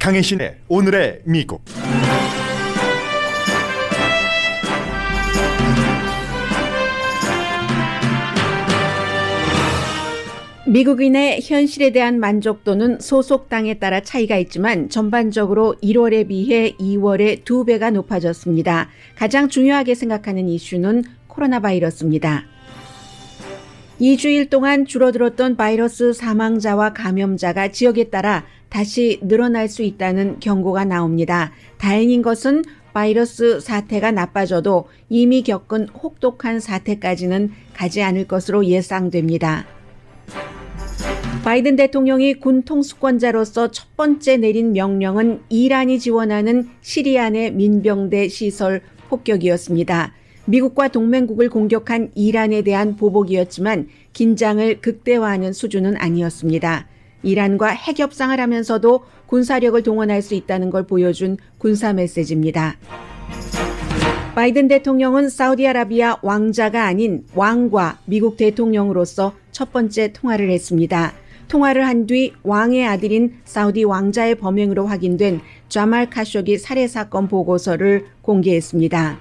강혜신의 오늘의 미국. 미국인의 현실에 대한 만족도는 소속당에 따라 차이가 있지만 전반적으로 1월에 비해 2월에 2배가 높아졌습니다. 가장 중요하게 생각하는 이슈는 코로나 바이러스입니다. 2주일 동안 줄어들었던 바이러스 사망자와 감염자가 지역에 따라 다시 늘어날 수 있다는 경고가 나옵니다. 다행인 것은 바이러스 사태가 나빠져도 이미 겪은 혹독한 사태까지는 가지 않을 것으로 예상됩니다. 바이든 대통령이 군 통수권자로서 첫 번째 내린 명령은 이란이 지원하는 시리아 내 민병대 시설 폭격이었습니다. 미국과 동맹국을 공격한 이란에 대한 보복이었지만 긴장을 극대화하는 수준은 아니었습니다. 이란과 핵 협상을 하면서도 군사력을 동원할 수 있다는 걸 보여준 군사 메시지입니다. 바이든 대통령은 사우디아라비아 왕자가 아닌 왕과 미국 대통령으로서 첫 번째 통화를 했습니다. 통화를 한 뒤 왕의 아들인 사우디 왕자의 범행으로 확인된 자말 카쇼기 살해 사건 보고서를 공개했습니다.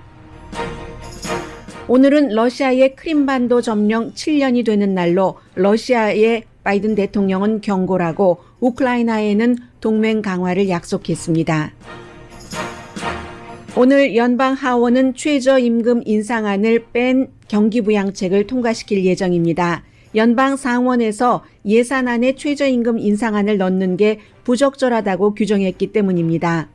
오늘은 러시아의 크림반도 점령 7년이 되는 날로 러시아의 바이든 대통령은 경고를 하고 우크라이나에는 동맹 강화를 약속했습니다. 오늘 연방 하원은 최저임금 인상안을 뺀 경기부양책을 통과시킬 예정입니다. 연방 상원에서 예산안에 최저임금 인상안을 넣는 게 부적절하다고 규정했기 때문입니다.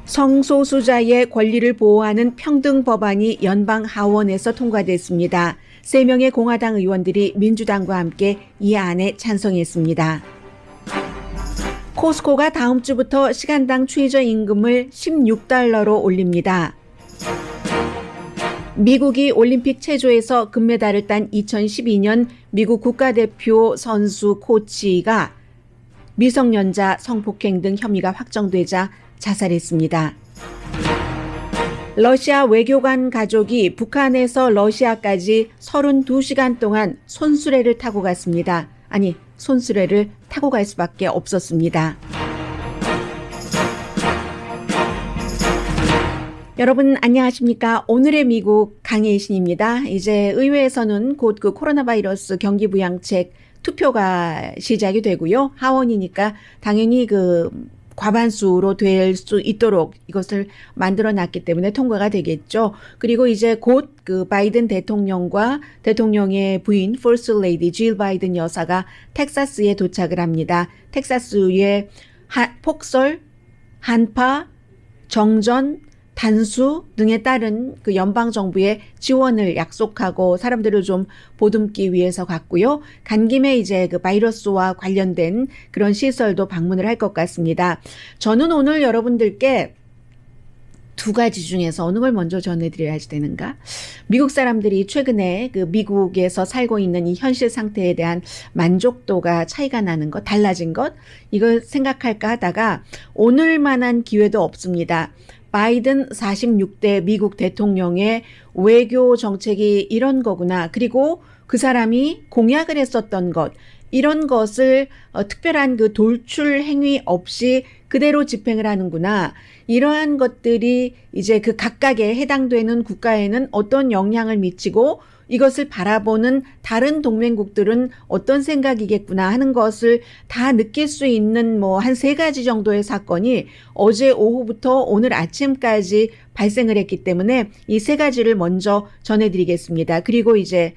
성소수자의 권리를 보호하는 평등 법안이 연방 하원에서 통과됐습니다. 3명의 공화당 의원들이 민주당과 함께 이 안에 찬성했습니다. 코스코가 다음 주부터 시간당 최저임금을 $16로 올립니다. 미국이 올림픽 체조에서 금메달을 딴 2012년 미국 국가대표 선수 코치가 미성년자 성폭행 등 혐의가 확정되자 자살했습니다. 러시아 외교관 가족이 북한에서 러시아까지 32시간 동안 손수레를 타고 갔습니다. 아니, 손수레를 타고 갈 수밖에 없었습니다. 여러분 안녕하십니까? 오늘의 미국 강혜신입니다. 이제 의회에서는 곧 그 코로나 바이러스 경기부양책 투표가 시작이 되고요. 하원이니까 당연히 그 과반수로 될 수 있도록 이것을 만들어 놨기 때문에 통과가 되겠죠. 그리고 이제 곧 그 바이든 대통령과 대통령의 부인 퍼스트 레이디 질 바이든 여사가 텍사스에 도착을 합니다. 텍사스의 폭설, 한파, 정전, 단수 등에 따른 그 연방정부의 지원을 약속하고 사람들을 좀 보듬기 위해서 갔고요. 간 김에 이제 그 바이러스와 관련된 그런 시설도 방문을 할 것 같습니다. 저는 오늘 여러분들께 두 가지 중에서 어느 걸 먼저 전해드려야 되는가? 미국 사람들이 최근에 그 미국에서 살고 있는 이 현실 상태에 대한 만족도가 차이가 나는 것, 달라진 것, 이걸 생각할까 하다가 오늘만한 기회도 없습니다. 바이든 46대 미국 대통령의 외교 정책이 이런 거구나. 그리고 그 사람이 공약을 했었던 것, 이런 것을 특별한 그 돌출 행위 없이 그대로 집행을 하는구나. 이러한 것들이 이제 그 각각에 해당되는 국가에는 어떤 영향을 미치고 이것을 바라보는 다른 동맹국들은 어떤 생각이겠구나 하는 것을 다 느낄 수 있는 뭐 한 3가지 정도의 사건이 어제 오후부터 오늘 아침까지 발생을 했기 때문에 이 3가지를 먼저 전해드리겠습니다. 그리고 이제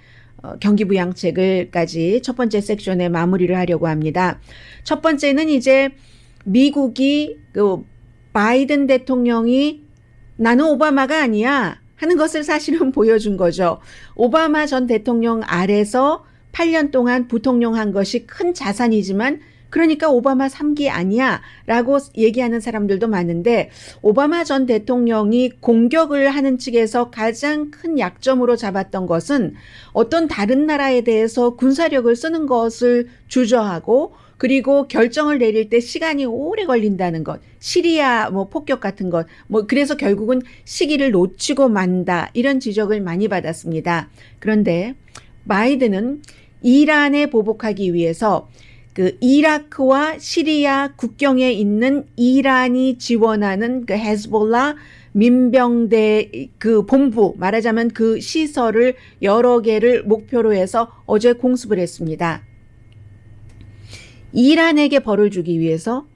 경기부양책을까지 첫 번째 섹션에 마무리를 하려고 합니다. 첫 번째는 이제 미국이 그 바이든 대통령이 나는 오바마가 아니야 하는 것을 사실은 보여준 거죠. 오바마 전 대통령 아래서 8년 동안 부통령한 것이 큰 자산이지만 그러니까 오바마 3기 아니야 라고 얘기하는 사람들도 많은데 오바마 전 대통령이 공격을 하는 측에서 가장 큰 약점으로 잡았던 것은 어떤 다른 나라에 대해서 군사력을 쓰는 것을 주저하고 그리고 결정을 내릴 때 시간이 오래 걸린다는 것, 시리아 뭐 폭격 같은 것, 뭐 그래서 결국은 시기를 놓치고 만다 이런 지적을 많이 받았습니다. 그런데 바이든은 이란에 보복하기 위해서 그 이라크와 시리아 국경에 있는 이란이 지원하는 그 헤즈볼라 민병대 그 본부, 말하자면 그 시설을 여러 개를 목표로 해서 어제 공습을 했습니다. 이란에게 벌을 주기 위해서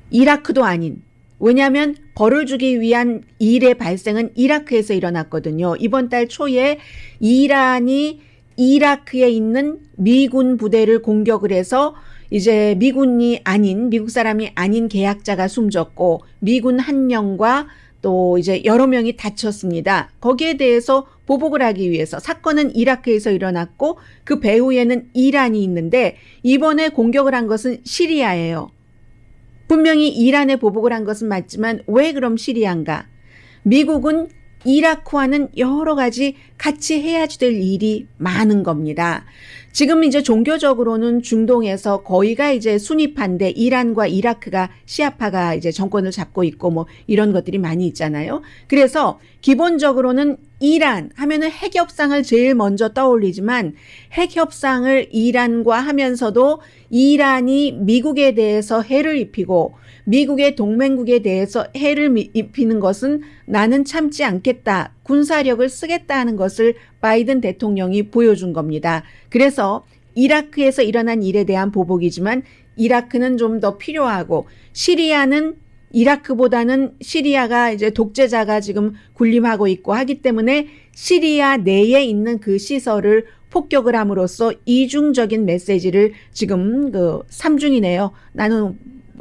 이라크도 아닌, 왜냐하면 벌을 주기 위한 일의 발생은 이라크에서 일어났거든요. 이번 달 초에 이란이 이라크에 있는 미군 부대를 공격을 해서 이제 미군이 아닌, 미국 사람이 아닌 계약자가 숨졌고 미군 한 명과 또 이제 여러 명이 다쳤습니다. 거기에 대해서 보복을 하기 위해서, 사건은 이라크에서 일어났고 그 배후에는 이란이 있는데 이번에 공격을 한 것은 시리아예요. 분명히 이란에 보복을 한 것은 맞지만 왜 그럼 시리아인가? 미국은 이라크와는 여러 가지 같이 해야지 될 일이 많은 겁니다. 지금 이제 종교적으로는 중동에서 거의가 이제 순위파인데 이란과 이라크가 시아파가 이제 정권을 잡고 있고 뭐 이런 것들이 많이 있잖아요. 그래서 기본적으로는 이란 하면은 핵 협상을 제일 먼저 떠올리지만 핵 협상을 이란과 하면서도 이란이 미국에 대해서 해를 입히고 미국의 동맹국에 대해서 해를 입히는 것은 나는 참지 않겠다. 군사력을 쓰겠다 하는 것을 바이든 대통령이 보여준 겁니다. 그래서 이라크에서 일어난 일에 대한 보복이지만 이라크는 좀 더 필요하고 시리아는 이라크보다는 시리아가 이제 독재자가 지금 군림하고 있고 하기 때문에 시리아 내에 있는 그 시설을 폭격을 함으로써 이중적인 메시지를 지금 그 3중이네요. 나는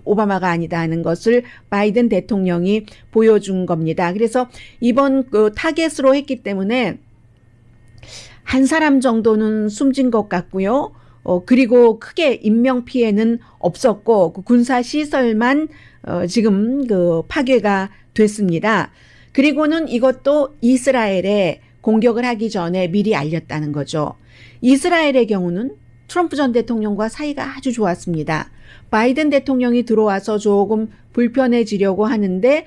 오바마가 아니다 하는 것을 바이든 대통령이 보여준 겁니다. 그래서 이번 그 타겟으로 했기 때문에 한 사람 정도는 숨진 것 같고요. 그리고 크게 인명 피해는 없었고 그 군사 시설만 지금 그 파괴가 됐습니다. 그리고는 이것도 이스라엘에 공격을 하기 전에 미리 알렸다는 거죠. 이스라엘의 경우는 트럼프 전 대통령과 사이가 아주 좋았습니다. 바이든 대통령이 들어와서 조금 불편해지려고 하는데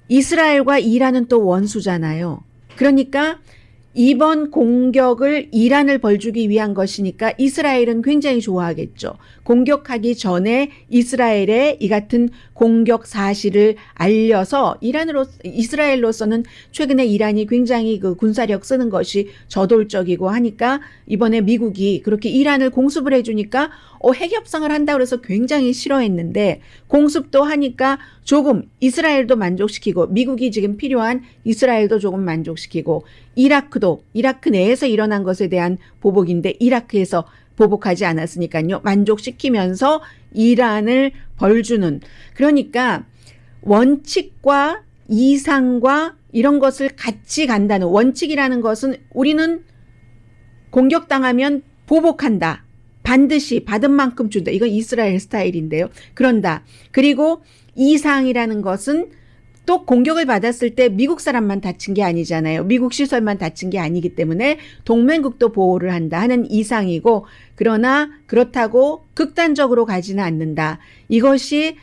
이스라엘과 이란은 또 원수잖아요. 그러니까 이번 공격을 이란을 벌주기 위한 것이니까 이스라엘은 굉장히 좋아하겠죠. 공격하기 전에 이스라엘에 이 같은 공격 사실을 알려서 이스라엘로서는 최근에 이란이 굉장히 그 군사력 쓰는 것이 저돌적이고 하니까 이번에 미국이 그렇게 이란을 공습을 해주니까 핵 협상을 한다 그래서 굉장히 싫어했는데 공습도 하니까 조금 이스라엘도 만족시키고 미국이 지금 필요한 이스라엘도 조금 만족시키고 이라크 내에서 일어난 것에 대한 보복인데 이라크에서 보복하지 않았으니까요. 만족시키면서 이란을 벌주는, 그러니까 원칙과 이상과 이런 것을 같이 간다는, 원칙이라는 것은 우리는 공격당하면 보복한다. 반드시 받은 만큼 준다. 이건 이스라엘 스타일인데요. 그런다. 그리고 이상이라는 것은 또 공격을 받았을 때 미국 사람만 다친 게 아니잖아요. 미국 시설만 다친 게 아니기 때문에 동맹국도 보호를 한다 하는 이상이고, 그러나 그렇다고 극단적으로 가지는 않는다. 이것이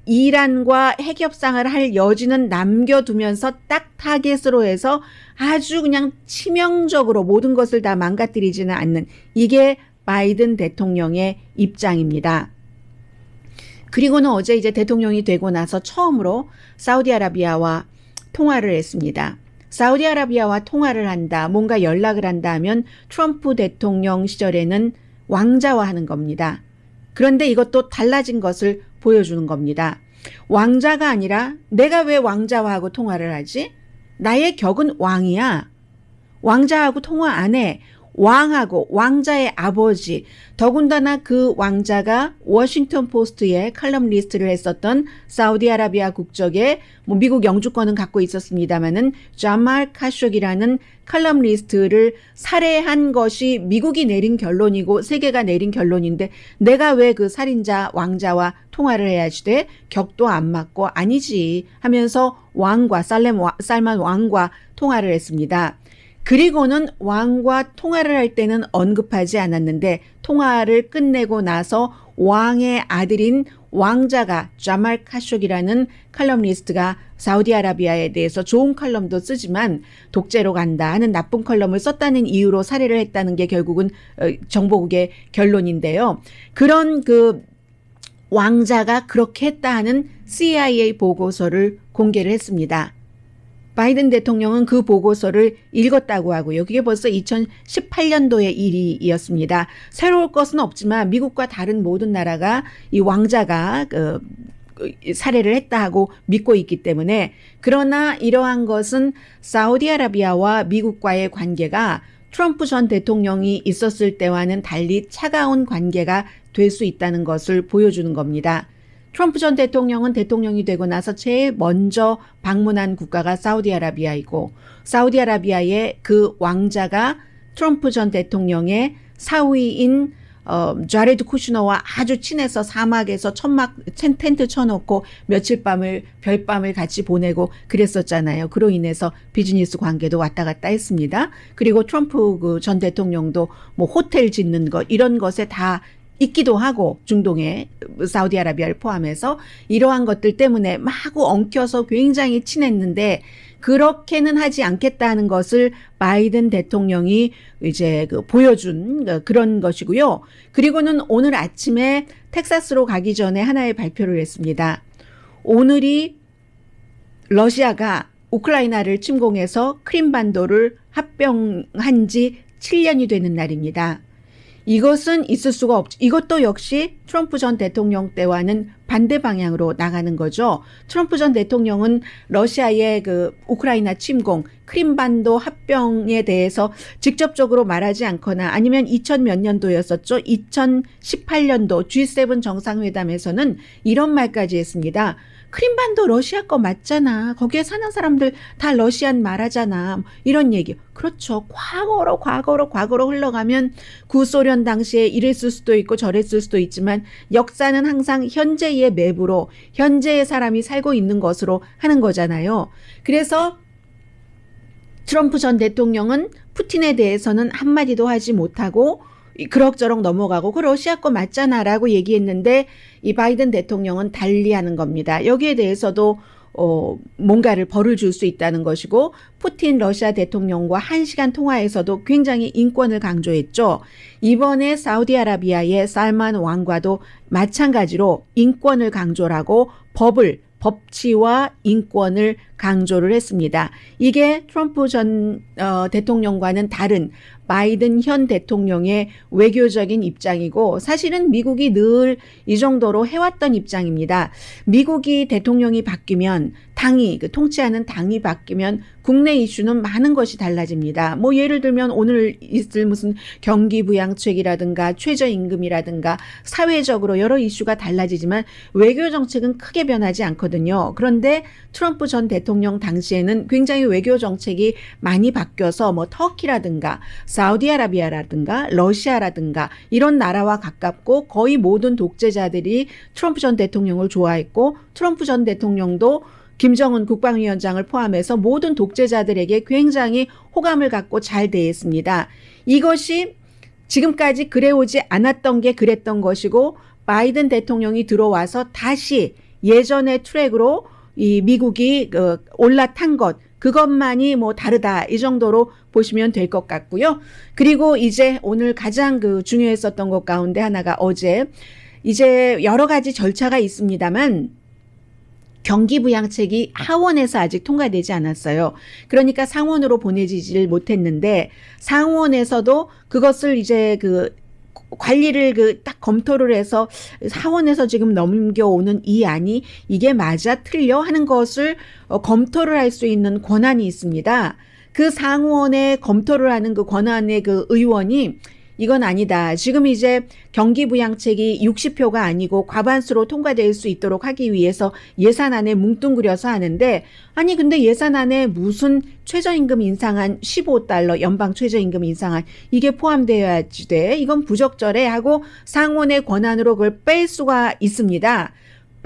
이란과 핵 협상을 할 여지는 남겨두면서 딱 타겟으로 해서 아주 그냥 치명적으로 모든 것을 다 망가뜨리지는 않는, 이게 바이든 대통령의 입장입니다. 그리고는 어제 이제 대통령이 되고 나서 처음으로 사우디아라비아와 통화를 했습니다. 사우디아라비아와 통화를 한다, 뭔가 연락을 한다 하면 트럼프 대통령 시절에는 왕자와 하는 겁니다. 그런데 이것도 달라진 것을 보여주는 겁니다. 왕자가 아니라 내가 왜 왕자와 하고 통화를 하지? 나의 격은 왕이야. 왕자하고 통화 안 해. 왕하고 왕자의 아버지, 더군다나 그 왕자가 워싱턴 포스트에 칼럼니스트를 했었던 사우디아라비아 국적의 미국 영주권은 갖고 있었습니다마는 자말 카쇼기라는 칼럼니스트를 살해한 것이 미국이 내린 결론이고 세계가 내린 결론인데 내가 왜 그 살인자 왕자와 통화를 해야지 돼? 격도 안 맞고 아니지 하면서 왕과 살만 왕과 통화를 했습니다. 그리고는 왕과 통화를 할 때는 언급하지 않았는데 통화를 끝내고 나서 왕의 아들인 왕자가 자말 카쇼기라는 칼럼니스트가 사우디아라비아에 대해서 좋은 칼럼도 쓰지만 독재로 간다 하는 나쁜 칼럼을 썼다는 이유로 살해를 했다는 게 결국은 정보국의 결론인데요. 그런 그 왕자가 그렇게 했다 하는 CIA 보고서를 공개를 했습니다. 바이든 대통령은 그 보고서를 읽었다고 하고요. 그게 벌써 2018년도의 일이었습니다. 새로울 것은 없지만 미국과 다른 모든 나라가 이 왕자가 살해를 했다 하고 믿고 있기 때문에, 그러나 이러한 것은 사우디아라비아와 미국과의 관계가 트럼프 전 대통령이 있었을 때와는 달리 차가운 관계가 될 수 있다는 것을 보여주는 겁니다. 트럼프 전 대통령은 대통령이 되고 나서 제일 먼저 방문한 국가가 사우디아라비아이고, 사우디아라비아의 그 왕자가 트럼프 전 대통령의 사위인 자레드 쿠슈너와 아주 친해서 사막에서 텐트 쳐놓고 며칠 별밤을 같이 보내고 그랬었잖아요. 그로 인해서 비즈니스 관계도 왔다 갔다 했습니다. 그리고 트럼프 그 전 대통령도 뭐 호텔 짓는 것 이런 것에 다 있기도 하고, 중동에 사우디아라비아를 포함해서 이러한 것들 때문에 마구 엉켜서 굉장히 친했는데, 그렇게는 하지 않겠다는 것을 바이든 대통령이 이제 보여준 그런 것이고요. 그리고는 오늘 아침에 텍사스로 가기 전에 하나의 발표를 했습니다. 오늘이 러시아가 우크라이나를 침공해서 크림반도를 합병한 지 7년이 되는 날입니다. 이것은 있을 수가 없죠. 이것도 역시 트럼프 전 대통령 때와는 반대 방향으로 나가는 거죠. 트럼프 전 대통령은 러시아의 그 우크라이나 침공, 크림반도 합병에 대해서 직접적으로 말하지 않거나, 아니면 2000몇 년도였었죠. 2018년도 G7 정상회담에서는 이런 말까지 했습니다. 크림반도 러시아 거 맞잖아. 거기에 사는 사람들 다 러시안 말하잖아. 이런 얘기. 그렇죠. 과거로 흘러가면 구소련 당시에 이랬을 수도 있고 저랬을 수도 있지만, 역사는 항상 현재의 맵으로, 현재의 사람이 살고 있는 것으로 하는 거잖아요. 그래서 트럼프 전 대통령은 푸틴에 대해서는 한마디도 하지 못하고 그럭저럭 넘어가고, 그 러시아 거 맞잖아라고 얘기했는데, 이 바이든 대통령은 달리하는 겁니다. 여기에 대해서도 뭔가를 벌을 줄 수 있다는 것이고, 푸틴 러시아 대통령과 1시간 통화에서도 굉장히 인권을 강조했죠. 이번에 사우디아라비아의 살만 왕과도 마찬가지로 인권을 강조를 하고 법치와 인권을 강조를 했습니다. 이게 트럼프 전 대통령과는 다른 바이든 현 대통령의 외교적인 입장이고, 사실은 미국이 늘 이 정도로 해왔던 입장입니다. 미국이 대통령이 바뀌면, 당이, 통치하는 당이 바뀌면 국내 이슈는 많은 것이 달라집니다. 뭐 예를 들면 오늘 있을 무슨 경기부양책이라든가 최저임금이라든가 사회적으로 여러 이슈가 달라지지만 외교 정책은 크게 변하지 않거든요. 그런데 트럼프 전 대통령 당시에는 굉장히 외교 정책이 많이 바뀌어서 뭐 터키라든가 사우디아라비아라든가 러시아라든가 이런 나라와 가깝고, 거의 모든 독재자들이 트럼프 전 대통령을 좋아했고, 트럼프 전 대통령도 김정은 국방위원장을 포함해서 모든 독재자들에게 굉장히 호감을 갖고 잘 대했습니다. 이것이 지금까지 그래오지 않았던 게 그랬던 것이고, 바이든 대통령이 들어와서 다시 예전의 트랙으로 이 미국이 올라탄 것, 그것만이 뭐 다르다, 이 정도로 보시면 될 것 같고요. 그리고 이제 오늘 가장 중요했었던 것 가운데 하나가, 어제 이제 여러 가지 절차가 있습니다만 경기부양책이 하원에서 아직 통과되지 않았어요. 그러니까 상원으로 보내지질 못했는데, 상원에서도 그것을 이제 관리를 딱 검토를 해서 하원에서 지금 넘겨오는 이 안이 이게 맞아 틀려 하는 것을 검토를 할 수 있는 권한이 있습니다. 그 상원에 검토를 하는 그 권한의 그 의원이 이건 아니다, 지금 이제 경기부양책이 60표가 아니고 과반수로 통과될 수 있도록 하기 위해서 예산안에 뭉뚱그려서 하는데, 아니 근데 예산안에 무슨 최저임금 인상안 15달러 연방 최저임금 인상안 이게 포함되어야지 돼, 이건 부적절해 하고 상원의 권한으로 그걸 뺄 수가 있습니다.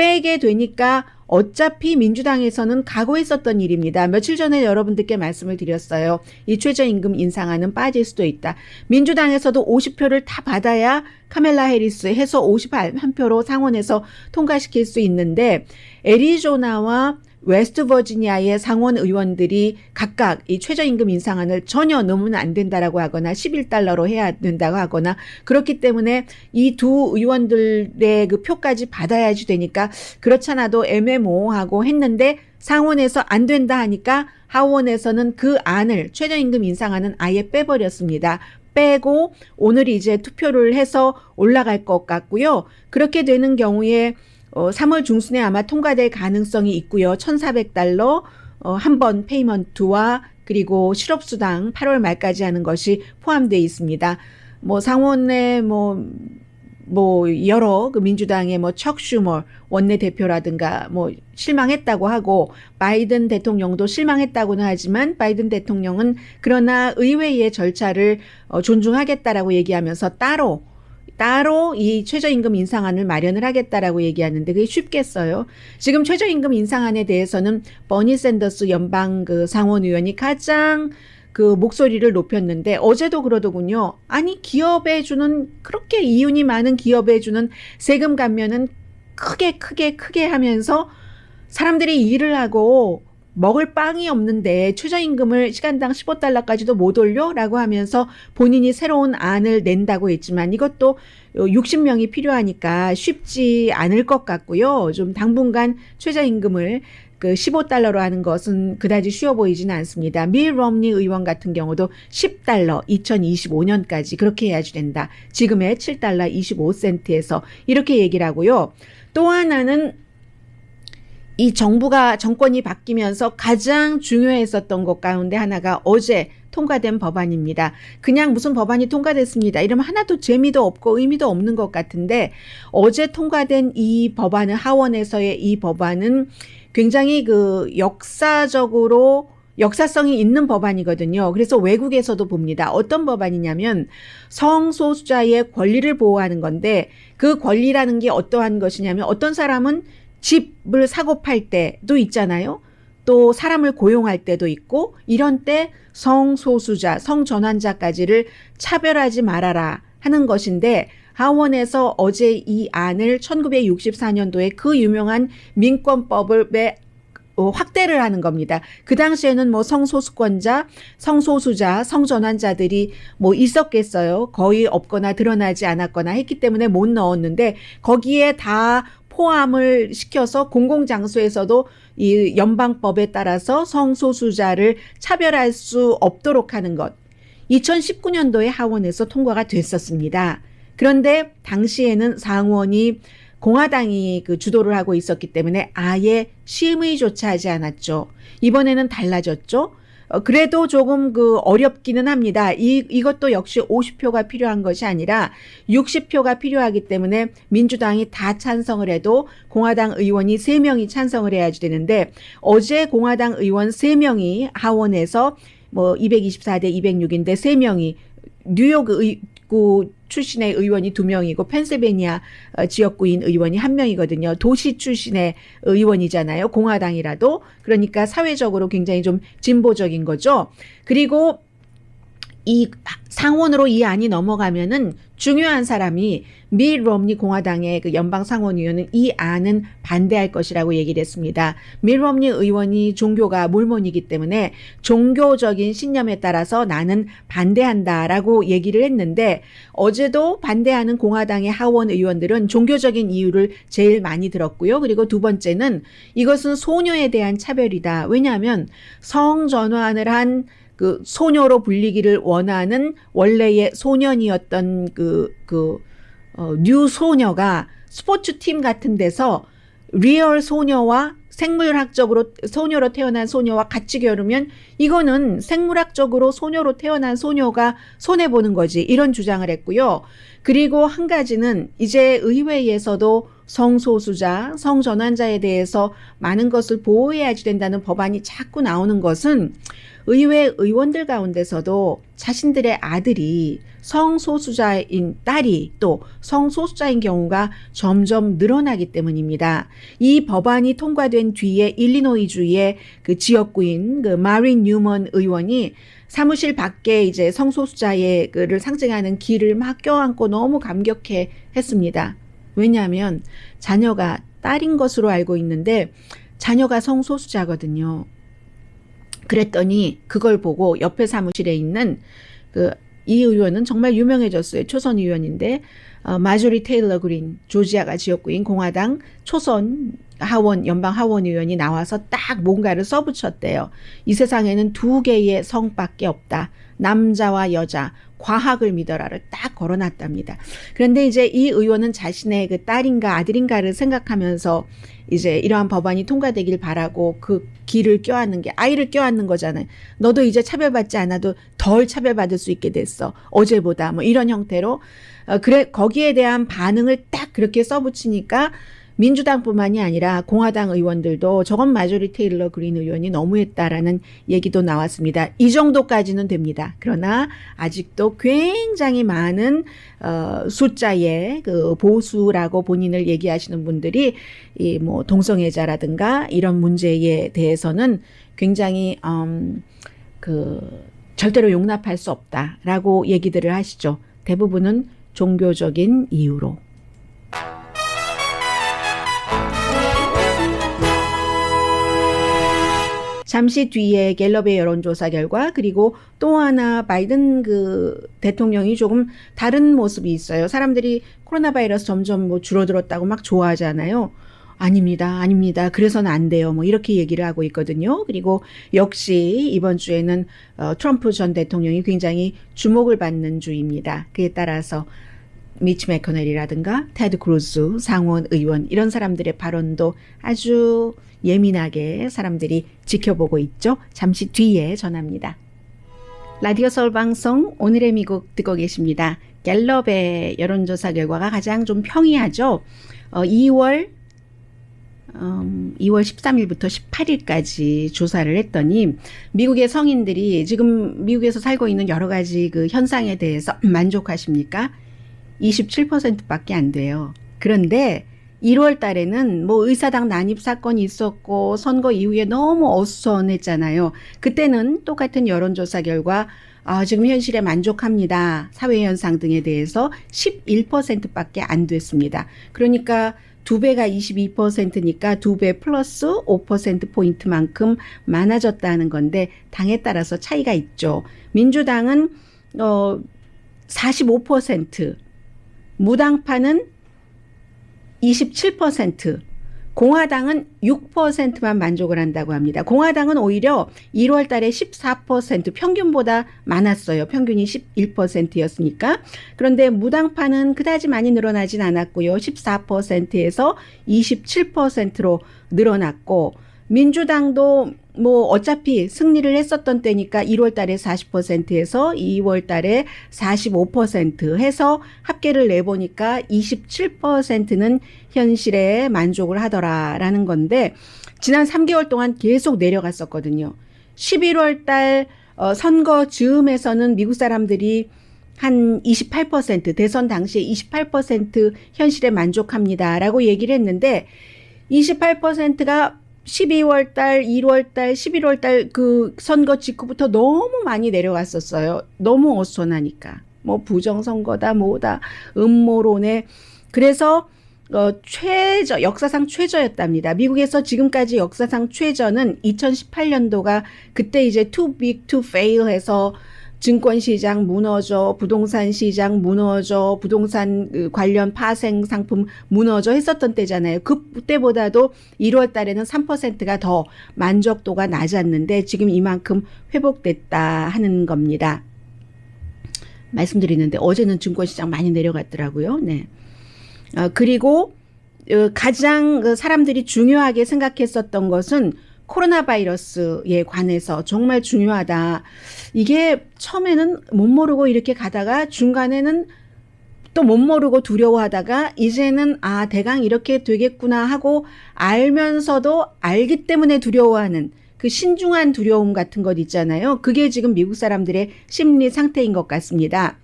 빼게 되니까 어차피 민주당에서는 각오했었던 일입니다. 며칠 전에 여러분들께 말씀을 드렸어요. 이 최저임금 인상안은 빠질 수도 있다. 민주당에서도 50표를 다 받아야 카멜라 해리스 해서 51표로 상원에서 통과시킬 수 있는데 애리조나와 웨스트버지니아의 상원 의원들이 각각 이 최저임금 인상안을 전혀 넣으면 안 된다라고 하거나 11달러로 해야 된다고 하거나 그렇기 때문에 이 두 의원들의 그 표까지 받아야지 되니까 그렇잖아도 애매모호하고 했는데 상원에서 안 된다 하니까 하원에서는 그 안을 최저임금 인상안은 아예 빼버렸습니다. 빼고 오늘 이제 투표를 해서 올라갈 것 같고요. 그렇게 되는 경우에 3월 중순에 아마 통과될 가능성이 있고요. 1,400달러 한 번 페이먼트와 그리고 실업수당 8월 말까지 하는 것이 포함되어 있습니다. 뭐 상원에 여러 그 민주당의 척 슈머 원내대표라든가 실망했다고 하고 바이든 대통령도 실망했다고는 하지만 바이든 대통령은 그러나 의회의 절차를 존중하겠다라고 얘기하면서 따로 이 최저임금 인상안을 마련을 하겠다라고 얘기하는데 그게 쉽겠어요. 지금 최저임금 인상안에 대해서는 버니 샌더스 연방 그 상원 의원이 가장 그 목소리를 높였는데 어제도 그러더군요. 아니 기업에 주는 그렇게 이윤이 많은 기업에 주는 세금 감면은 크게 하면서 사람들이 일을 하고 먹을 빵이 없는데 최저임금을 시간당 15달러까지도 못 올려라고 하면서 본인이 새로운 안을 낸다고 했지만 이것도 60명이 필요하니까 쉽지 않을 것 같고요. 좀 당분간 최저임금을 그 15달러로 하는 것은 그다지 쉬워 보이지는 않습니다. 밀 럼니 의원 같은 경우도 10달러 2025년까지 그렇게 해야지 된다. 지금의 7달러 25센트에서 이렇게 얘기를 하고요. 또 하나는 이 정권이 바뀌면서 가장 중요했었던 것 가운데 하나가 어제 통과된 법안입니다. 그냥 무슨 법안이 통과됐습니다. 이러면 하나도 재미도 없고 의미도 없는 것 같은데 어제 통과된 이 법안은 하원에서의 이 법안은 굉장히 그 역사성이 있는 법안이거든요. 그래서 외국에서도 봅니다. 어떤 법안이냐면 성소수자의 권리를 보호하는 건데 그 권리라는 게 어떠한 것이냐면 어떤 사람은 집을 사고 팔 때도 있잖아요. 또 사람을 고용할 때도 있고 이런 때 성소수자, 성전환자까지를 차별하지 말아라 하는 것인데 하원에서 어제 이 안을 1964년도에 그 유명한 민권법을 확대를 하는 겁니다. 그 당시에는 성소수권자, 성소수자, 성전환자들이 있었겠어요. 거의 없거나 드러나지 않았거나 했기 때문에 못 넣었는데 거기에 다 포함을 시켜서 공공장소에서도 이 연방법에 따라서 성소수자를 차별할 수 없도록 하는 것. 2019년도에 하원에서 통과가 됐었습니다. 그런데 당시에는 상원이 공화당이 그 주도를 하고 있었기 때문에 아예 심의조차 하지 않았죠. 이번에는 달라졌죠. 그래도 조금 그 어렵기는 합니다. 이것도 역시 50표가 필요한 것이 아니라 60표가 필요하기 때문에 민주당이 다 찬성을 해도 공화당 의원이 3명이 찬성을 해야지 되는데 어제 공화당 의원 3명이 하원에서 224대 206인데 3명이 뉴욕 구 출신의 의원이 2명이고 펜실베니아 지역구인 의원이 1명이거든요. 도시 출신의 의원이잖아요. 공화당이라도. 그러니까 사회적으로 굉장히 좀 진보적인 거죠. 그리고 이 상원으로 이 안이 넘어가면은 중요한 사람이 밀 럼니 공화당의 그 연방 상원 의원은 이 안은 반대할 것이라고 얘기를 했습니다. 밀 럼니 의원이 종교가 몰몬이기 때문에 종교적인 신념에 따라서 나는 반대한다라고 얘기를 했는데 어제도 반대하는 공화당의 하원 의원들은 종교적인 이유를 제일 많이 들었고요. 그리고 두 번째는 이것은 소녀에 대한 차별이다. 왜냐하면 성전환을 한 그 소녀로 불리기를 원하는 원래의 소년이었던 뉴 소녀가 스포츠팀 같은 데서 리얼 소녀와 생물학적으로 소녀로 태어난 소녀와 같이 겨루면 이거는 생물학적으로 소녀로 태어난 소녀가 손해보는 거지. 이런 주장을 했고요. 그리고 한 가지는 이제 의회에서도 성소수자, 성전환자에 대해서 많은 것을 보호해야지 된다는 법안이 자꾸 나오는 것은 의회 의원들 가운데서도 자신들의 아들이 성소수자인 딸이 또 성소수자인 경우가 점점 늘어나기 때문입니다. 이 법안이 통과된 뒤에 일리노이주의 그 지역구인 그 마린 뉴먼 의원이 사무실 밖에 이제 성소수자의 그를 상징하는 길을 막 껴안고 너무 감격해 했습니다. 왜냐하면 자녀가 딸인 것으로 알고 있는데 자녀가 성소수자거든요. 그랬더니 그걸 보고 옆에 사무실에 있는 이 의원은 정말 유명해졌어요. 초선 의원인데 마조리 테일러 그린 조지아가 지역구인 공화당 초선 연방 하원 의원이 나와서 딱 뭔가를 써붙였대요. 이 세상에는 두 개의 성밖에 없다. 남자와 여자, 과학을 믿어라를 딱 걸어놨답니다. 그런데 이제 이 의원은 자신의 그 딸인가 아들인가를 생각하면서 이제 이러한 법안이 통과되길 바라고 그 길을 껴안는 게 아이를 껴안는 거잖아요. 너도 이제 차별받지 않아도 덜 차별받을 수 있게 됐어. 어제보다 뭐 이런 형태로 거기에 대한 반응을 딱 그렇게 써붙이니까 민주당뿐만이 아니라 공화당 의원들도 저건 마조리 테일러 그린 의원이 너무했다라는 얘기도 나왔습니다. 이 정도까지는 됩니다. 그러나 아직도 굉장히 많은 숫자의 그 보수라고 본인을 얘기하시는 분들이 이 뭐 동성애자라든가 이런 문제에 대해서는 굉장히 절대로 용납할 수 없다라고 얘기들을 하시죠. 대부분은 종교적인 이유로. 잠시 뒤에 갤럽의 여론조사 결과 그리고 또 하나 바이든 대통령이 조금 다른 모습이 있어요. 사람들이 코로나 바이러스 점점 뭐 줄어들었다고 막 좋아하잖아요. 아닙니다. 그래서는 안 돼요. 뭐 이렇게 얘기를 하고 있거든요. 그리고 역시 이번 주에는 트럼프 전 대통령이 굉장히 주목을 받는 주입니다. 그에 따라서 미치 매커넬이라든가 테드 크루즈 상원 의원 이런 사람들의 발언도 아주 예민하게 사람들이 지켜보고 있죠. 잠시 뒤에 전합니다. 라디오 서울 방송 오늘의 미국 듣고 계십니다. 갤럽의 여론조사 결과가 가장 좀 평이하죠. 2월 13일부터 18일까지 조사를 했더니 미국의 성인들이 지금 미국에서 살고 있는 여러 가지 그 현상에 대해서 만족하십니까? 27%밖에 안 돼요. 그런데 1월 달에는 뭐 의사당 난입 사건이 있었고 선거 이후에 너무 어수선했잖아요. 그때는 똑같은 여론조사 결과 지금 현실에 만족합니다. 사회현상 등에 대해서 11%밖에 안 됐습니다. 그러니까 2배가 22%니까 2배 플러스 5%포인트만큼 많아졌다는 건데 당에 따라서 차이가 있죠. 민주당은 45%, 무당파는 27%, 공화당은 6%만 만족을 한다고 합니다. 공화당은 오히려 1월 달에 14% 평균보다 많았어요. 평균이 11%였으니까. 그런데 무당파는 그다지 많이 늘어나진 않았고요. 14%에서 27%로 늘어났고 민주당도 뭐 어차피 승리를 했었던 때니까 1월 달에 40%에서 2월 달에 45% 해서 합계를 내보니까 27%는 현실에 만족을 하더라라는 건데 지난 3개월 동안 계속 내려갔었거든요. 11월 달 선거 즈음에서는 미국 사람들이 한 28% 대선 당시에 28% 현실에 만족합니다라고 얘기를 했는데 28%가 12월 달, 1월 달, 11월 달 그 선거 직후부터 너무 많이 내려갔었어요. 너무 어수선하니까. 뭐 부정선거다 뭐다 음모론에. 그래서 역사상 최저였답니다. 미국에서 지금까지 역사상 최저는 2018년도가 그때 이제 too big to fail 해서 증권시장 무너져, 부동산 시장 무너져, 부동산 관련 파생 상품 무너져 했었던 때잖아요. 그때보다도 1월 달에는 3%가 더 만족도가 낮았는데 지금 이만큼 회복됐다 하는 겁니다. 말씀드리는데 어제는 증권시장 많이 내려갔더라고요. 네. 그리고 가장 사람들이 중요하게 생각했었던 것은 코로나 바이러스에 관해서 정말 중요하다. 이게 처음에는 못 모르고 이렇게 가다가 중간에는 또 못 모르고 두려워하다가 이제는 대강 이렇게 되겠구나 하고 알면서도 알기 때문에 두려워하는 그 신중한 두려움 같은 것 있잖아요. 그게 지금 미국 사람들의 심리 상태인 것 같습니다.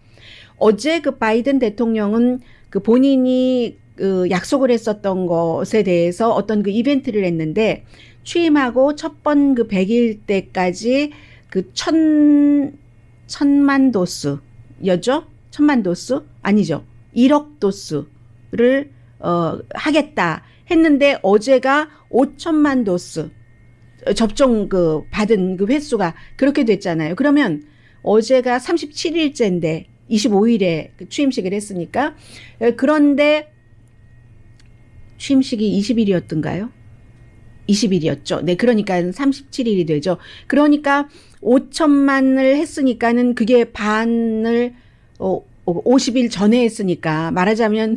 어제 그 바이든 대통령은 그 본인이 그 약속을 했었던 것에 대해서 어떤 그 이벤트를 했는데 취임하고 첫 번 그 100일 때까지 그 천만 도스였죠? 천만 도스? 아니죠. 1억 도스를 하겠다 했는데 어제가 5천만 도스 접종 그 받은 그 횟수가 그렇게 됐잖아요. 그러면 어제가 37일째인데 25일에 그 취임식을 했으니까 그런데 취임식이 20일이었던가요? 20일이었죠. 네, 그러니까 37일이 되죠. 그러니까 5천만을 했으니까는 그게 반을 50일 전에 했으니까 말하자면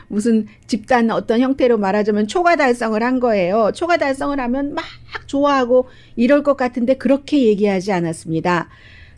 무슨 집단 어떤 형태로 말하자면 초과 달성을 한 거예요. 초과 달성을 하면 막 좋아하고 이럴 것 같은데 그렇게 얘기하지 않았습니다.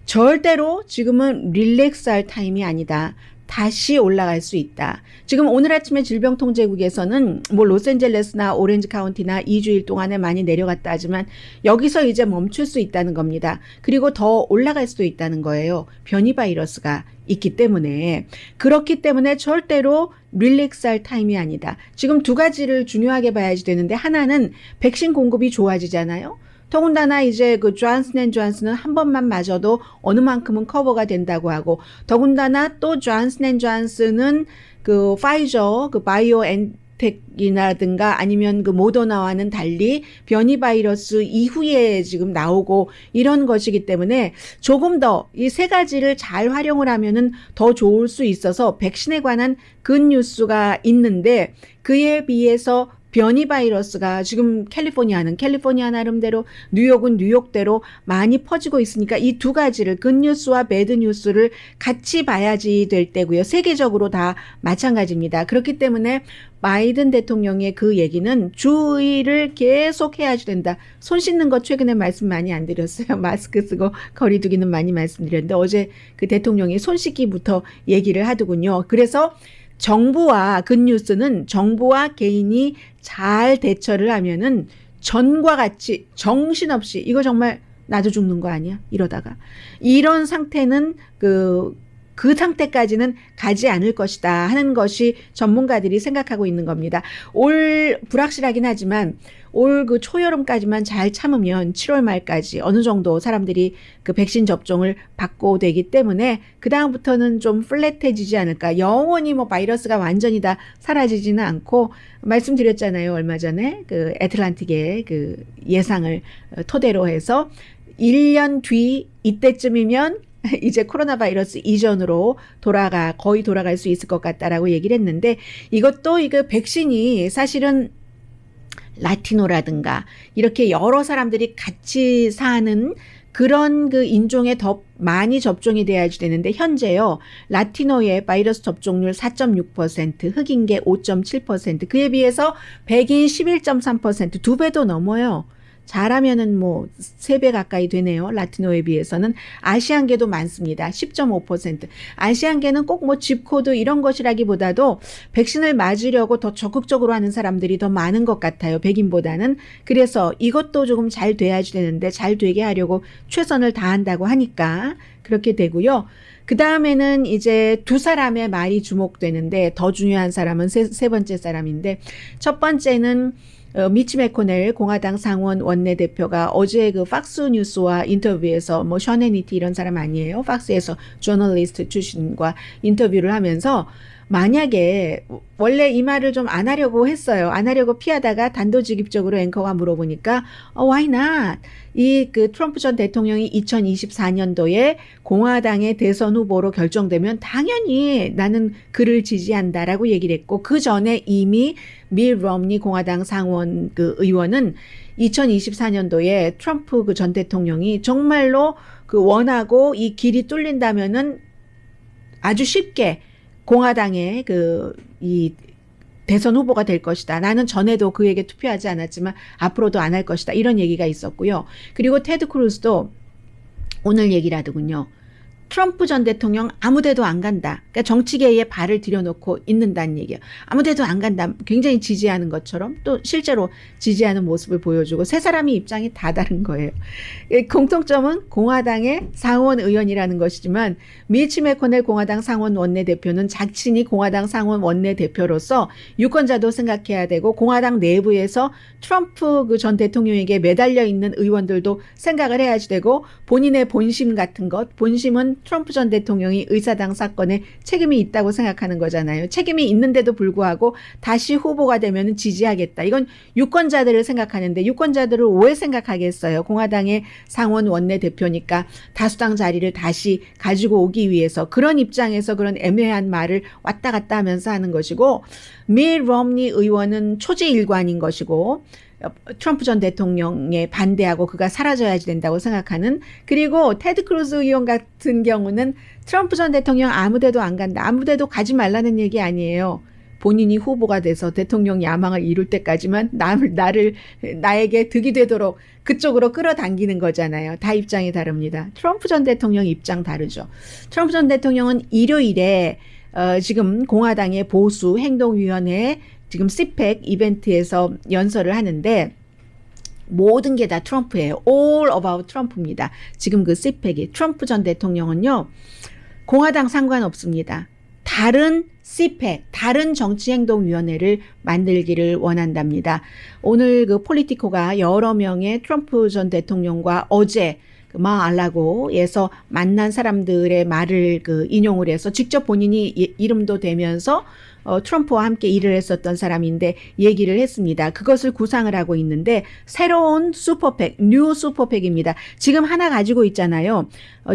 절대로 지금은 릴렉스할 타임이 아니다. 다시 올라갈 수 있다. 지금 오늘 아침에 질병통제국에서는 뭐 로스앤젤레스나 오렌지 카운티나 2주일 동안에 많이 내려갔다 하지만 여기서 이제 멈출 수 있다는 겁니다. 그리고 더 올라갈 수도 있다는 거예요. 변이 바이러스가 있기 때문에. 그렇기 때문에 절대로 릴렉스할 타임이 아니다. 지금 두 가지를 중요하게 봐야지 되는데 하나는 백신 공급이 좋아지잖아요. 더군다나 이제 그 존슨앤존슨은 한 번만 맞아도 어느 만큼은 커버가 된다고 하고 더군다나 또 존슨앤존슨은 그 파이저 그 바이오엔텍이라든가 아니면 그 모더나와는 달리 변이 바이러스 이후에 지금 나오고 이런 것이기 때문에 조금 더 이 세 가지를 잘 활용을 하면은 더 좋을 수 있어서 백신에 관한 굿뉴스가 있는데 그에 비해서 변이 바이러스가 지금 캘리포니아는 캘리포니아 나름대로 뉴욕은 뉴욕대로 많이 퍼지고 있으니까 이 두 가지를 굿뉴스와 배드뉴스를 같이 봐야지 될 때고요. 세계적으로 다 마찬가지입니다. 그렇기 때문에 바이든 대통령의 그 얘기는 주의를 계속 해야지 된다. 손 씻는 거 최근에 말씀 많이 안 드렸어요. 마스크 쓰고 거리 두기는 많이 말씀드렸는데 어제 그 대통령이 손 씻기부터 얘기를 하더군요. 그래서 정부와 굿뉴스는 정부와 개인이 잘 대처를 하면은 전과 같이 정신없이 이거 정말 나도 죽는 거 아니야? 이러다가 이런 상태는 그 상태까지는 가지 않을 것이다 하는 것이 전문가들이 생각하고 있는 겁니다. 올 불확실하긴 하지만 올 그 초여름까지만 잘 참으면 7월 말까지 어느 정도 사람들이 그 백신 접종을 받고 되기 때문에 그 다음부터는 좀 플랫해지지 않을까. 영원히 뭐 바이러스가 완전히 다 사라지지는 않고 말씀드렸잖아요. 얼마 전에 그 애틀란틱의 그 예상을 토대로 해서 1년 뒤 이때쯤이면 이제 코로나 바이러스 이전으로 거의 돌아갈 수 있을 것 같다라고 얘기를 했는데 이것도 이거 백신이 사실은 라티노라든가 이렇게 여러 사람들이 같이 사는 그런 그 인종에 더 많이 접종이 돼야지 되는데 현재요. 라티노의 바이러스 접종률 4.6%, 흑인계 5.7%, 그에 비해서 백인 11.3%, 두 배도 넘어요. 잘하면은 뭐 3배 가까이 되네요. 라티노에 비해서는. 아시안계도 많습니다. 10.5%. 아시안계는 꼭 뭐 집코드 이런 것이라기보다도 백신을 맞으려고 더 적극적으로 하는 사람들이 더 많은 것 같아요. 백인보다는. 그래서 이것도 조금 잘 돼야지 되는데 잘 되게 하려고 최선을 다한다고 하니까 그렇게 되고요. 그 다음에는 이제 두 사람의 말이 주목되는데 더 중요한 사람은 세 번째 사람인데 첫 번째는 미치 매코넬 공화당 상원 원내대표가 어제 그 팍스 뉴스와 인터뷰에서 뭐 셔네니티 이런 사람 아니에요. 팍스에서 저널리스트 출신과 인터뷰를 하면서 만약에 원래 이 말을 좀 안 하려고 했어요. 안 하려고 피하다가 단도직입적으로 앵커가 물어보니까 why not? 이 그 트럼프 전 대통령이 2024년도에 공화당의 대선 후보로 결정되면 당연히 나는 그를 지지한다라고 얘기를 했고 그 전에 이미 밀 럼니 공화당 상원 그 의원은 2024년도에 트럼프 그 전 대통령이 정말로 그 원하고 이 길이 뚫린다면은 아주 쉽게 공화당의 이 대선 후보가 될 것이다. 나는 전에도 그에게 투표하지 않았지만 앞으로도 안 할 것이다. 이런 얘기가 있었고요. 그리고 테드 크루즈도 오늘 얘기를 하더군요. 트럼프 전 대통령 아무데도 안 간다. 그러니까 정치계에 발을 들여놓고 있는다는 얘기예요. 아무데도 안 간다. 굉장히 지지하는 것처럼 또 실제로 지지하는 모습을 보여주고 세 사람이 입장이 다 다른 거예요. 공통점은 공화당의 상원 의원이라는 것이지만 미치 매코넬 공화당 상원 원내대표는 자신이 공화당 상원 원내대표로서 유권자도 생각해야 되고 공화당 내부에서 트럼프 그 전 대통령에게 매달려 있는 의원들도 생각을 해야지 되고 본인의 본심 같은 것, 본심은 트럼프 전 대통령이 의사당 사건에 책임이 있다고 생각하는 거잖아요. 책임이 있는데도 불구하고 다시 후보가 되면 지지하겠다. 이건 유권자들을 생각하는데 유권자들을 왜 생각하겠어요? 공화당의 상원 원내대표니까 다수당 자리를 다시 가지고 오기 위해서 그런 입장에서 그런 애매한 말을 왔다 갔다 하면서 하는 것이고 밋 롬니 의원은 초지일관인 것이고 트럼프 전 대통령에 반대하고 그가 사라져야지 된다고 생각하는 그리고 테드 크루즈 의원 같은 경우는 트럼프 전 대통령 아무데도 안 간다. 아무데도 가지 말라는 얘기 아니에요. 본인이 후보가 돼서 대통령 야망을 이룰 때까지만 나에게 득이 되도록 그쪽으로 끌어당기는 거잖아요. 다 입장이 다릅니다. 트럼프 전 대통령 입장 다르죠. 트럼프 전 대통령은 일요일에 지금 공화당의 보수 행동위원회 지금 CPAC 이벤트에서 연설을 하는데 모든 게 다 트럼프예요. All about 트럼프입니다. 지금 그 CPAC이 트럼프 전 대통령은요. 공화당 상관없습니다. 다른 CPAC, 다른 정치행동위원회를 만들기를 원한답니다. 오늘 그 폴리티코가 여러 명의 트럼프 전 대통령과 어제 마알라고에서 만난 사람들의 말을 인용을 해서 직접 본인이 이름도 대면서 트럼프와 함께 일을 했었던 사람인데 얘기를 했습니다. 그것을 구상을 하고 있는데 새로운 슈퍼팩, 뉴 슈퍼팩입니다. 지금 하나 가지고 있잖아요.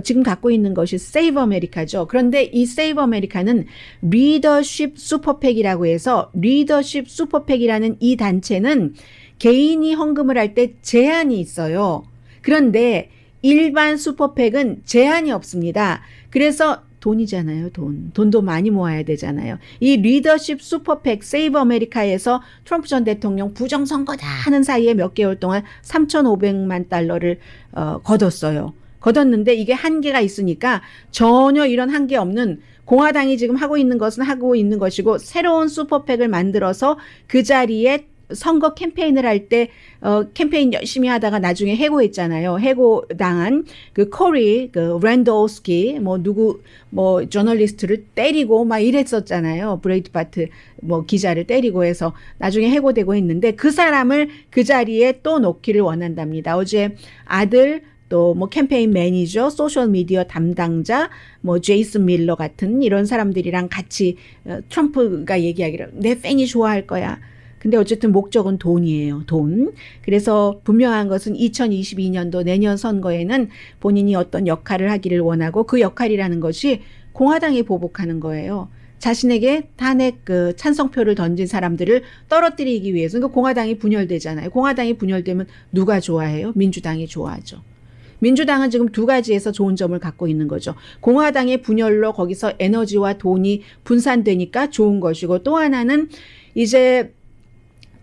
지금 갖고 있는 것이 세이브 아메리카죠. 그런데 이 세이브 아메리카는 리더십 슈퍼팩이라고 해서 리더십 슈퍼팩이라는 이 단체는 개인이 헌금을 할 때 제한이 있어요. 그런데 일반 슈퍼팩은 제한이 없습니다. 그래서 돈이잖아요, 돈도 많이 모아야 되잖아요. 이 리더십 슈퍼팩 세이브 아메리카에서 트럼프 전 대통령 부정선거다 하는 사이에 몇 개월 동안 3,500만 달러를 거뒀는데 이게 한계가 있으니까 전혀 이런 한계 없는 공화당이 지금 하고 있는 것은 하고 있는 것이고 새로운 슈퍼팩을 만들어서 그 자리에 선거 캠페인을 할 때 캠페인 열심히 하다가 나중에 해고했잖아요. 해고당한 그 코리, 그 랜도스키 저널리스트를 때리고 막 이랬었잖아요. 브레이트바트 기자를 때리고 해서 나중에 해고되고 했는데 그 사람을 그 자리에 또 놓기를 원한답니다. 어제 아들 또 캠페인 매니저, 소셜 미디어 담당자, 제이슨 밀러 같은 이런 사람들이랑 같이 트럼프가 얘기하기를 내 팬이 좋아할 거야. 근데 어쨌든 목적은 돈이에요. 돈. 그래서 분명한 것은 2022년도 내년 선거에는 본인이 어떤 역할을 하기를 원하고 그 역할이라는 것이 공화당에 보복하는 거예요. 자신에게 탄핵 찬성표를 던진 사람들을 떨어뜨리기 위해서. 그러니까 공화당이 분열되잖아요. 공화당이 분열되면 누가 좋아해요? 민주당이 좋아하죠. 민주당은 지금 두 가지에서 좋은 점을 갖고 있는 거죠. 공화당의 분열로 거기서 에너지와 돈이 분산되니까 좋은 것이고 또 하나는 이제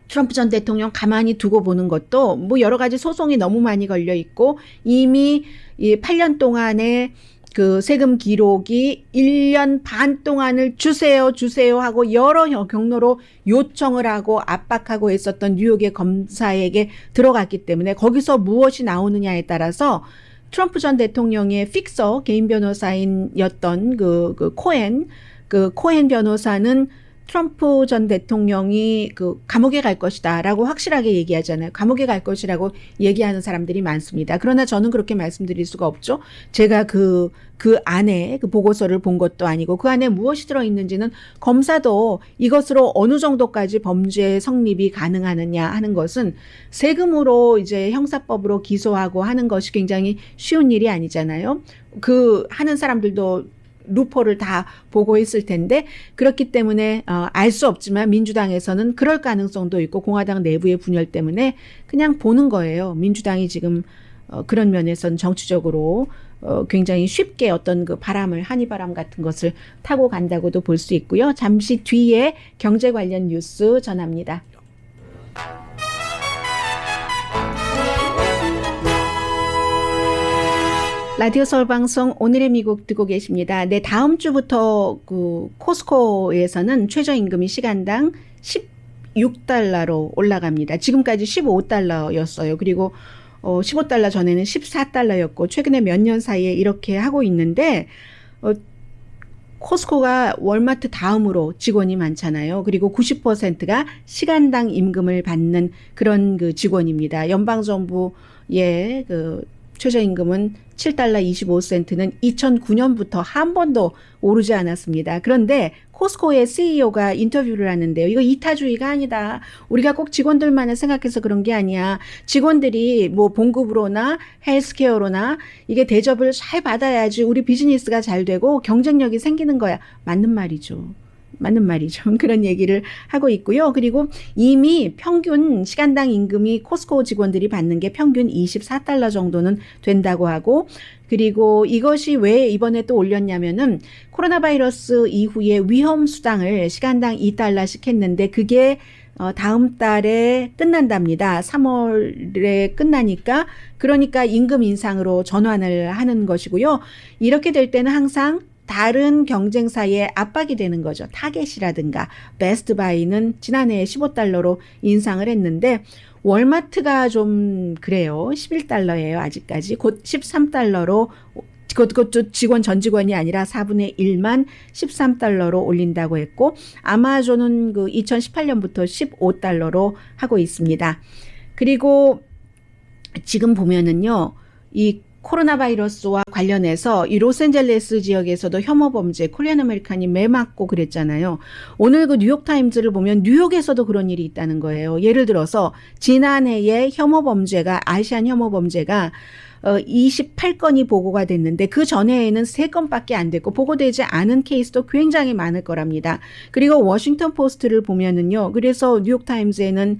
트럼프 전 대통령 가만히 두고 보는 것도 여러 가지 소송이 너무 많이 걸려 있고 이미 이 8년 동안의 그 세금 기록이 1년 반 동안을 주세요 하고 여러 경로로 요청을 하고 압박하고 있었던 뉴욕의 검사에게 들어갔기 때문에 거기서 무엇이 나오느냐에 따라서 트럼프 전 대통령의 픽서 개인 변호사인였던 그 코엔 변호사는 트럼프 전 대통령이 감옥에 갈 것이다라고 확실하게 얘기하잖아요. 감옥에 갈 것이라고 얘기하는 사람들이 많습니다. 그러나 저는 그렇게 말씀드릴 수가 없죠. 제가 그 안에 그 보고서를 본 것도 아니고 그 안에 무엇이 들어있는지는 검사도 이것으로 어느 정도까지 범죄 성립이 가능하느냐 하는 것은 세금으로 이제 형사법으로 기소하고 하는 것이 굉장히 쉬운 일이 아니잖아요. 하는 사람들도 루포를 다 보고 있을 텐데 그렇기 때문에 알 수 없지만 민주당에서는 그럴 가능성도 있고 공화당 내부의 분열 때문에 그냥 보는 거예요. 민주당이 지금 그런 면에서는 정치적으로 굉장히 쉽게 어떤 한이바람 같은 것을 타고 간다고도 볼 수 있고요. 잠시 뒤에 경제 관련 뉴스 전합니다. 라디오 서울 방송 오늘의 미국 듣고 계십니다. 네, 다음 주부터 그 코스코에서는 최저임금이 시간당 16달러로 올라갑니다. 지금까지 15달러였어요. 그리고 15달러 전에는 14달러였고 최근에 몇 년 사이에 이렇게 하고 있는데 코스코가 월마트 다음으로 직원이 많잖아요. 그리고 90%가 시간당 임금을 받는 그런 그 직원입니다. 연방정부의 그 최저임금은 7달러 25센트는 2009년부터 한 번도 오르지 않았습니다. 그런데 코스코의 CEO가 인터뷰를 하는데요. 이거 이타주의가 아니다. 우리가 꼭 직원들만을 생각해서 그런 게 아니야. 직원들이 뭐 봉급으로나 헬스케어로나 이게 대접을 잘 받아야지 우리 비즈니스가 잘 되고 경쟁력이 생기는 거야. 맞는 말이죠. 그런 얘기를 하고 있고요. 그리고 이미 평균 시간당 임금이 코스코 직원들이 받는 게 평균 24달러 정도는 된다고 하고, 그리고 이것이 왜 이번에 또 올렸냐면은 코로나 바이러스 이후에 위험 수당을 시간당 2달러씩 했는데 그게 다음 달에 끝난답니다. 3월에 끝나니까, 그러니까 임금 인상으로 전환을 하는 것이고요. 이렇게 될 때는 항상 다른 경쟁사에 압박이 되는 거죠. 타겟이라든가 베스트바이는 지난해 15달러로 인상을 했는데 월마트가 좀 그래요. 11달러예요. 아직까지. 곧 13달러로, 그것도 직원 전 직원이 아니라 4분의 1만 13달러로 올린다고 했고, 아마존은 그 2018년부터 15달러로 하고 있습니다. 그리고 지금 보면은요, 이 코로나 바이러스와 관련해서 이 로스앤젤레스 지역에서도 혐오 범죄, 코리안 아메리칸이 매 맞고 그랬잖아요. 오늘 그 뉴욕 타임즈를 보면 뉴욕에서도 그런 일이 있다는 거예요. 예를 들어서 지난해에 혐오 범죄가, 아시안 혐오 범죄가 28건이 보고가 됐는데 그 전해에는 3건밖에 안 됐고 보고되지 않은 케이스도 굉장히 많을 거랍니다. 그리고 워싱턴 포스트를 보면은요. 그래서 뉴욕 타임즈에는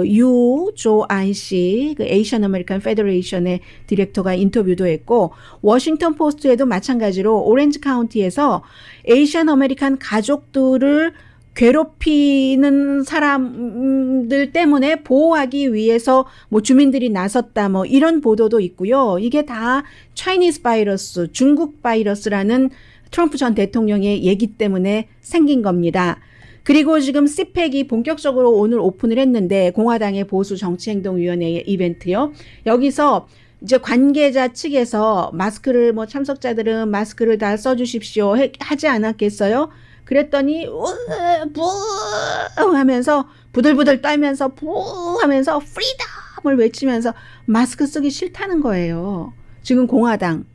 유조안 씨, 그 에이션 아메리칸 페더레이션의 디렉터가 인터뷰도 했고, 워싱턴 포스트에도 마찬가지로 오렌지 카운티에서 에이션 아메리칸 가족들을 괴롭히는 사람들 때문에 보호하기 위해서 뭐 주민들이 나섰다 뭐 이런 보도도 있고요. 이게 다 차이니즈 바이러스, 중국 바이러스라는 트럼프 전 대통령의 얘기 때문에 생긴 겁니다. 그리고 지금 CPAC이 본격적으로 오늘 오픈을 했는데, 공화당의 보수 정치행동위원회의 이벤트요. 여기서 이제 관계자 측에서 마스크를, 뭐 참석자들은 마스크를 다 써주십시오 하지 않았겠어요? 그랬더니 부 하면서 부들부들 떨면서 부 하면서 프리덤을 외치면서 마스크 쓰기 싫다는 거예요. 지금 공화당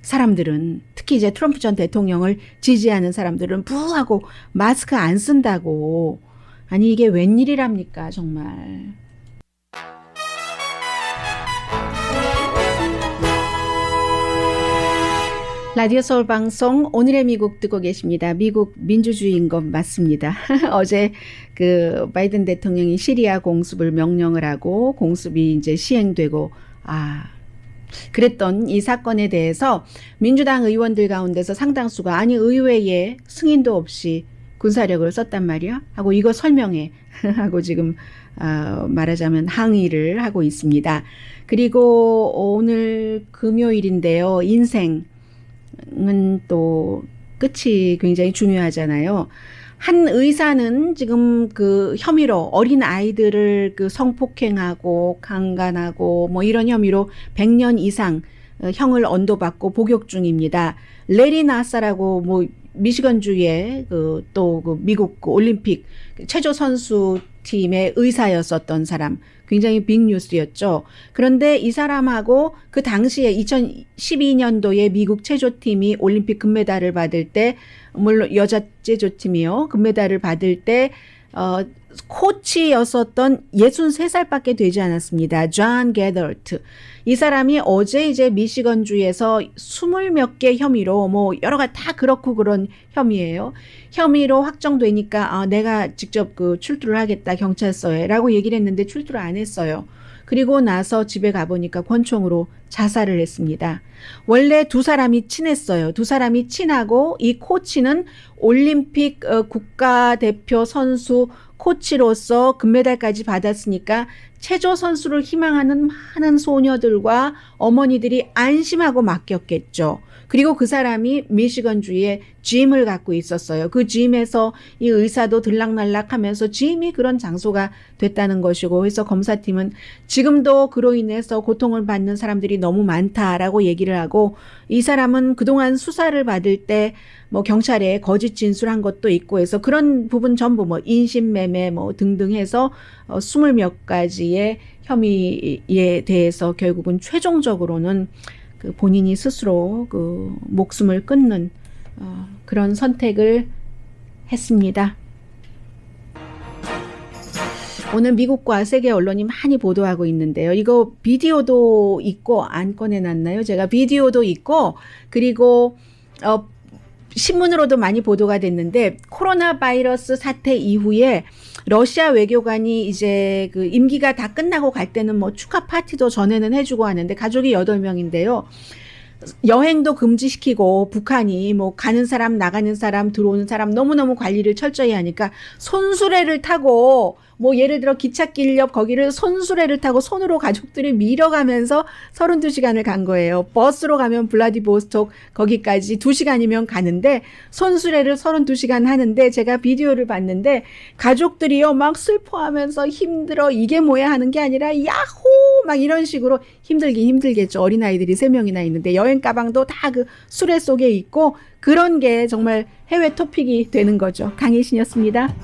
사람들은, 특히 이제 트럼프 전 대통령을 지지하는 사람들은 부하고 마스크 안 쓴다고. 아니 이게 웬일이랍니까 정말. 라디오 서울 방송 오늘의 미국 듣고 계십니다. 미국 민주주의인 것 맞습니다. 어제 그 바이든 대통령이 시리아 공습을 명령을 하고 공습이 이제 시행되고 그랬던 이 사건에 대해서 민주당 의원들 가운데서 상당수가 아니 의회에 승인도 없이 군사력을 썼단 말이야 하고 이거 설명해 하고 지금 말하자면 항의를 하고 있습니다. 그리고 오늘 금요일인데요. 인생은 또 끝이 굉장히 중요하잖아요. 한 의사는 지금 그 혐의로 어린 아이들을 그 성폭행하고 강간하고 뭐 이런 혐의로 100년 이상 형을 언도받고 복역 중입니다. 레리 나사라고 뭐 미시건주의 또 미국 올림픽 체조 선수 팀의 의사였었던 사람, 굉장히 빅뉴스였죠. 그런데 이 사람하고 그 당시에 2012년도에 미국 체조팀이 올림픽 금메달을 받을 때, 물론 여자 체조팀이요, 금메달을 받을 때 코치였었던 63살밖에 되지 않았습니다. 존 게더트. 이 사람이 어제 이제 미시건주에서 20몇 개 혐의로 뭐 여러 가지 다 그렇고 그런 혐의예요. 혐의로 확정되니까 내가 직접 그 출두를 하겠다 경찰서에라고 얘기를 했는데 출두를 안 했어요. 그리고 나서 집에 가보니까 권총으로 자살을 했습니다. 원래 두 사람이 친했어요. 두 사람이 친하고 이 코치는 올림픽 국가대표 선수 코치로서 금메달까지 받았으니까 체조 선수를 희망하는 많은 소녀들과 어머니들이 안심하고 맡겼겠죠. 그리고 그 사람이 미시건주에 짐을 갖고 있었어요. 그 짐에서 이 의사도 들락날락하면서 짐이 그런 장소가 됐다는 것이고, 그래서 검사팀은 지금도 그로 인해서 고통을 받는 사람들이 너무 많다라고 얘기를 하고, 이 사람은 그동안 수사를 받을 때 뭐 경찰에 거짓 진술한 것도 있고 해서 그런 부분 전부 뭐 인신매매 뭐 등등 해서 20몇 가지의 혐의에 대해서 결국은 최종적으로는 그 본인이 스스로 그 목숨을 끊는 그런 선택을 했습니다. 오늘 미국과 세계 언론이 많이 보도하고 있는데요. 이거 비디오도 있고, 안 꺼내놨나요? 제가 비디오도 있고, 그리고 신문으로도 많이 보도가 됐는데, 코로나 바이러스 사태 이후에 러시아 외교관이 이제 그 임기가 다 끝나고 갈 때는 뭐 축하 파티도 전에는 해주고 하는데, 가족이 8명인데요. 여행도 금지시키고 북한이 뭐 가는 사람 나가는 사람 들어오는 사람 너무너무 관리를 철저히 하니까 손수레를 타고 뭐 예를 들어 기찻길 옆 거기를 손수레를 타고 손으로 가족들이 밀어가면서 32시간을 간 거예요. 버스로 가면 블라디보스톡 거기까지 2시간이면 가는데 손수레를 32시간 하는데, 제가 비디오를 봤는데 가족들이요 막 슬퍼하면서 힘들어 이게 뭐야 하는 게 아니라 야호 막 이런 식으로 힘들긴 힘들겠죠. 어린아이들이 3명이나 있는데 여행 가방도 다 그 수레 속에 있고, 그런 게 정말 해외 토픽이 되는 거죠. 강혜신이었습니다.